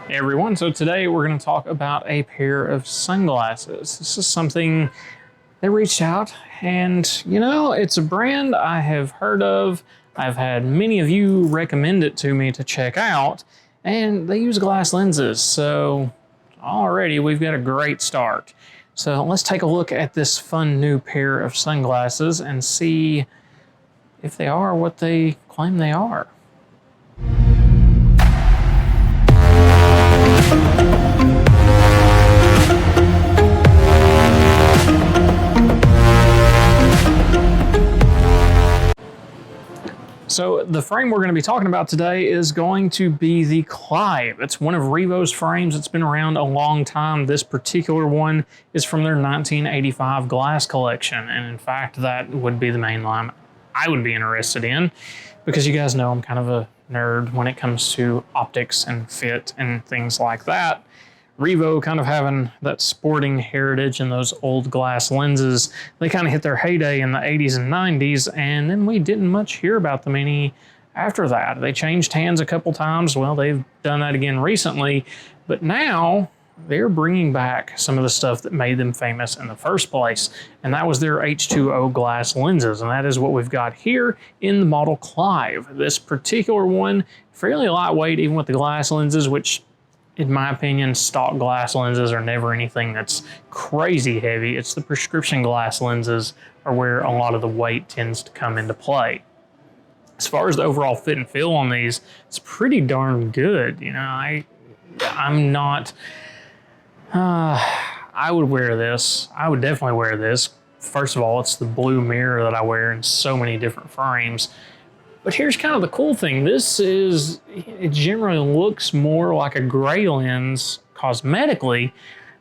Hey everyone, so today we're going to talk about a pair of sunglasses. This is something they reached out and it's a brand I have heard of. I've had many of you recommend it to me to check out, and they use glass lenses, so already we've got a great start. So let's take a look at this fun new pair of sunglasses and see if they are what they claim they are. So the frame we're going to be talking about today is going to be the Clive. It's one of Revo's frames. It's been around a long time. This particular one is from their 1985 glass collection. And in fact, that would be the main line I would be interested in, because you guys know I'm kind of a nerd when it comes to optics and fit and things like that. Revo kind of having that sporting heritage and those old glass lenses, they kind of hit their heyday in the 80s and 90s, and then we didn't much hear about them any after that. They changed hands a couple times. Well, they've done that again recently, but now they're bringing back some of the stuff that made them famous in the first place, and that was their H20 glass lenses, and that is what we've got here in the model Clive. This particular one, fairly lightweight even with the glass lenses, which in my opinion, stock glass lenses are never anything that's crazy heavy. It's the prescription glass lenses are where a lot of the weight tends to come into play. As far as the overall fit and feel on these, it's pretty darn good. I'm not, I would wear this. I would definitely wear this. First of all, it's the blue mirror that I wear in so many different frames. But here's kind of the cool thing. It generally looks more like a gray lens cosmetically.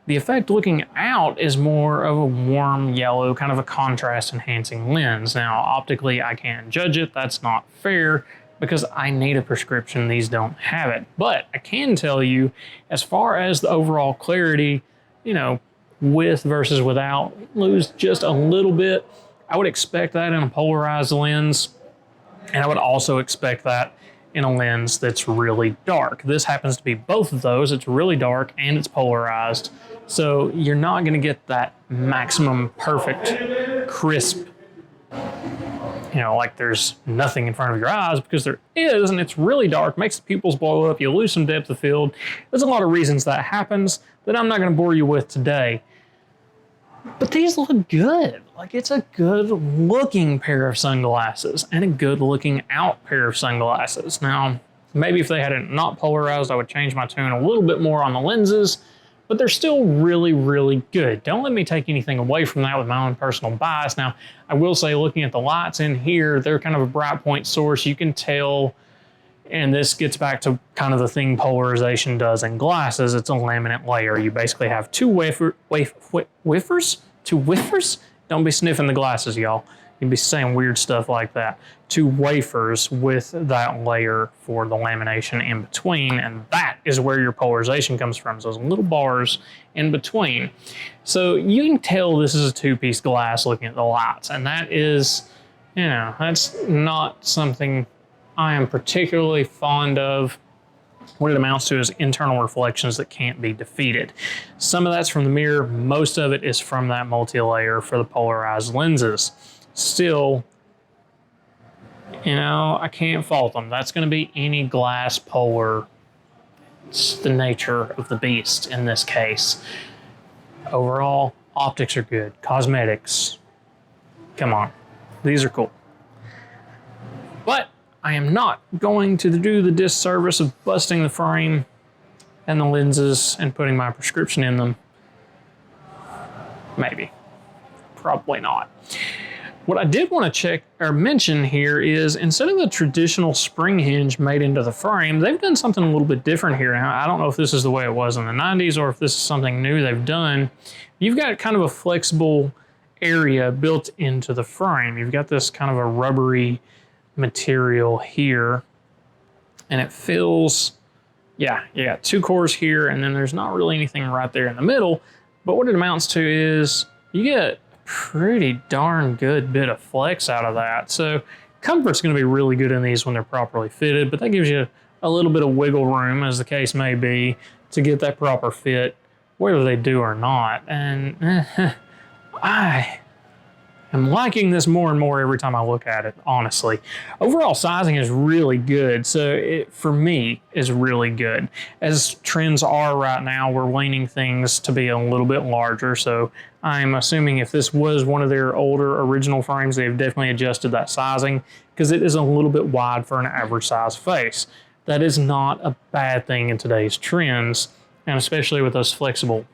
The effect looking out is more of a warm yellow, kind of a contrast enhancing lens. Now, optically, I can't judge it. That's not fair because I need a prescription. These don't have it. But I can tell you, as far as the overall clarity, with versus without, lose just a little bit. I would expect that in a polarized lens. And I would also expect that in a lens that's really dark. This happens to be both of those. It's really dark and it's polarized. So you're not going to get that maximum perfect, crisp, like there's nothing in front of your eyes, because there is, and it's really dark, makes the pupils blow up, you lose some depth of field. There's a lot of reasons that happens that I'm not going to bore you with today. But these look good. Like, it's a good looking pair of sunglasses and a good looking out pair of sunglasses. Now, maybe if they had it not polarized, I would change my tune a little bit more on the lenses, but they're still really, really good. Don't let me take anything away from that with my own personal bias. Now, I will say, looking at the lights in here, they're kind of a bright point source. You can tell, and this gets back to kind of the thing polarization does in glasses. It's a laminate layer. You basically have two whiffers? Don't be sniffing the glasses, y'all. You'd be saying weird stuff like that. Two wafers with that layer for the lamination in between, and that is where your polarization comes from, so those little bars in between. So you can tell this is a two-piece glass looking at the lights, and that is, that's not something I am particularly fond of. What it amounts to is internal reflections that can't be defeated. Some of that's from the mirror, most of it is from that multi-layer for the polarized lenses. Still, I can't fault them. That's going to be any glass polar. It's the nature of the beast in this case. Overall, optics are good. Cosmetics, come on, these are cool. But I am not going to do the disservice of busting the frame and the lenses and putting my prescription in them. Maybe. Probably not. What I did want to check or mention here is, instead of the traditional spring hinge made into the frame, they've done something a little bit different here. Now, I don't know if this is the way it was in the 90s or if this is something new they've done. You've got kind of a flexible area built into the frame. You've got this kind of a rubbery material here, and it feels, you got two cores here, and then there's not really anything right there in the middle, but what it amounts to is you get a pretty darn good bit of flex out of that. So comfort's going to be really good in these when they're properly fitted, but that gives you a little bit of wiggle room, as the case may be, to get that proper fit, whether they do or not. And I am liking this more and more every time I look at it, honestly. Overall sizing is really good, so it, for me, is really good. As trends are right now, we're leaning things to be a little bit larger, so I'm assuming if this was one of their older original frames, they've definitely adjusted that sizing, because it is a little bit wide for an average size face. That is not a bad thing in today's trends, and especially with those flexible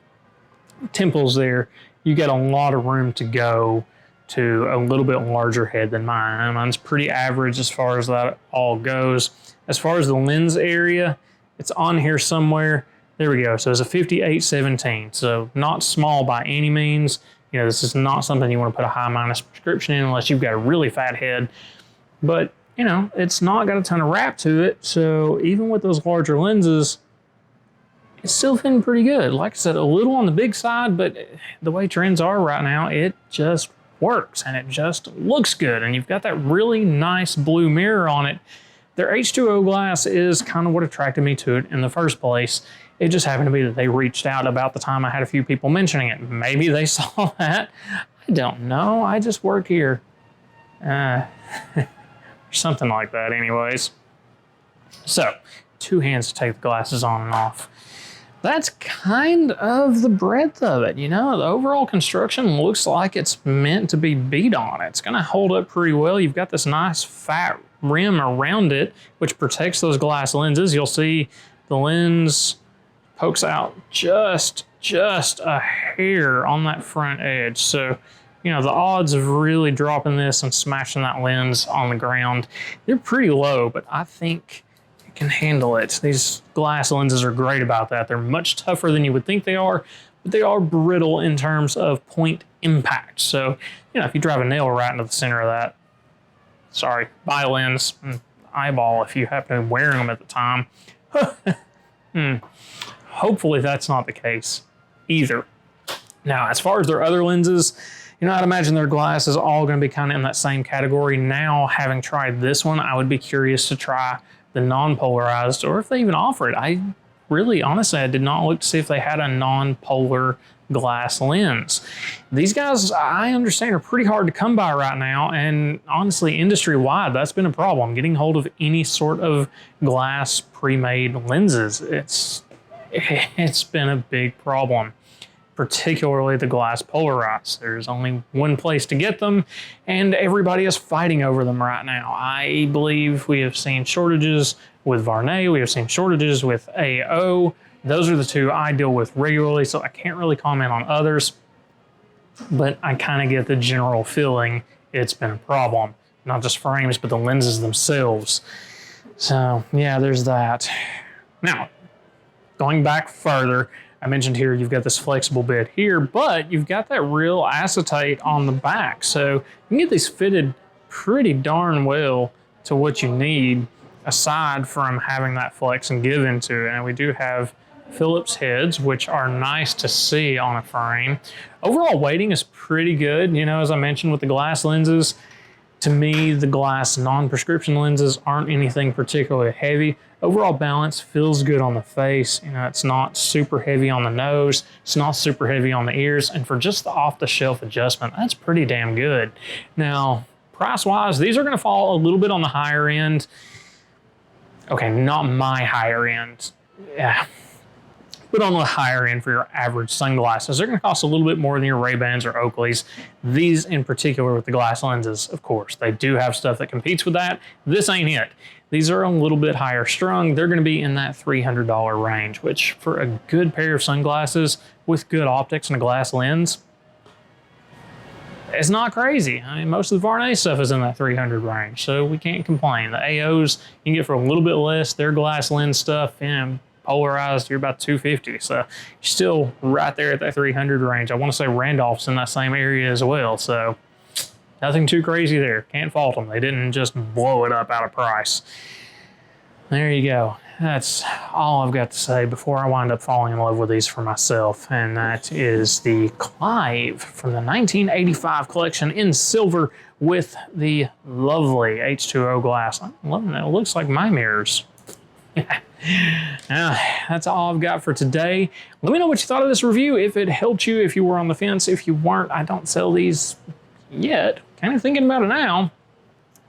temples there, you get a lot of room to go to a little bit larger head than mine. Mine's pretty average as far as that all goes. As far as the lens area, it's on here somewhere. There we go. So it's a 58-17. So not small by any means. You know, this is not something you want to put a high minus prescription in unless you've got a really fat head. But, you know, it's not got a ton of wrap to it. So even with those larger lenses, it's still fitting pretty good. Like I said, a little on the big side, but the way trends are right now, it just works and it just looks good. And you've got that really nice blue mirror on it. Their H2O glass is kind of what attracted me to it in the first place. It just happened to be that they reached out about the time I had a few people mentioning it. Maybe they saw that. I don't know. I just work here. Something like that anyways. So, two hands to take the glasses on and off. That's kind of the breadth of it. You know, the overall construction looks like it's meant to be beat on. It's going to hold up pretty well. You've got this nice fat rim around it, which protects those glass lenses. You'll see the lens pokes out just a hair on that front edge. So, you know, the odds of really dropping this and smashing that lens on the ground, they're pretty low, but I think it can handle it. These glass lenses are great about that. They're much tougher than you would think they are, but they are brittle in terms of point impact. So, you know, if you drive a nail right into the center of that, sorry, buy a lens and eyeball if you happen to be wearing them at the time. Hopefully that's not the case either. Now, as far as their other lenses, you know, I'd imagine their glass is all going to be kind of in that same category. Now, having tried this one, I would be curious to try the non-polarized, or if they even offer it. I really, honestly, I did not look to see if they had a non-polar glass lens. These guys, I understand, are pretty hard to come by right now, and honestly, industry-wide, that's been a problem. Getting hold of any sort of glass pre-made lenses, it's been a big problem, particularly the glass polarized. There's only one place to get them, and everybody is fighting over them right now. I believe we have seen shortages with Varney, we have seen shortages with AO. Those are the two I deal with regularly, so I can't really comment on others, but I kind of get the general feeling it's been a problem. Not just frames, but the lenses themselves. So yeah, there's that. Now, going back further, I mentioned here you've got this flexible bit here, but you've got that real acetate on the back. So you can get these fitted pretty darn well to what you need, aside from having that flex and give into it. And we do have Phillips heads, which are nice to see on a frame. Overall weighting is pretty good. You know, as I mentioned with the glass lenses, to me, the glass non-prescription lenses aren't anything particularly heavy. Overall balance feels good on the face. You know, it's not super heavy on the nose. It's not super heavy on the ears. And for just the off-the-shelf adjustment, that's pretty damn good. Now, price-wise, these are going to fall a little bit on the higher end. Okay, not my higher end. Yeah. But on the higher end for your average sunglasses, they're going to cost a little bit more than your Ray-Bans or Oakleys. These in particular with the glass lenses, of course. They do have stuff that competes with that. This ain't it. These are a little bit higher strung. They're going to be in that $300 range, which for a good pair of sunglasses with good optics and a glass lens, it's not crazy. I mean, most of the Varney stuff is in that $300 range, so we can't complain. The AOs you can get for a little bit less. Their glass lens stuff, and polarized, you're about $250. So you're still right there at that $300 range. I want to say Randolph's in that same area as well. So nothing too crazy there. Can't fault them. They didn't just blow it up out of price. There you go. That's all I've got to say before I wind up falling in love with these for myself. And that is the Clive from the 1985 collection in silver with the lovely H2O glass. I'm loving it. It looks like my mirrors. That's all I've got for today. Let me know what you thought of this review, if it helped you, if you were on the fence. If you weren't, I don't sell these yet. Kind of thinking about it now.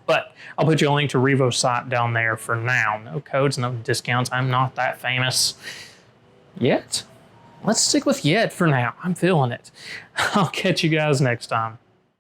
But I'll put you a link to Revo's site down there for now. No codes, no discounts. I'm not that famous yet. Let's stick with yet for now. I'm feeling it. I'll catch you guys next time.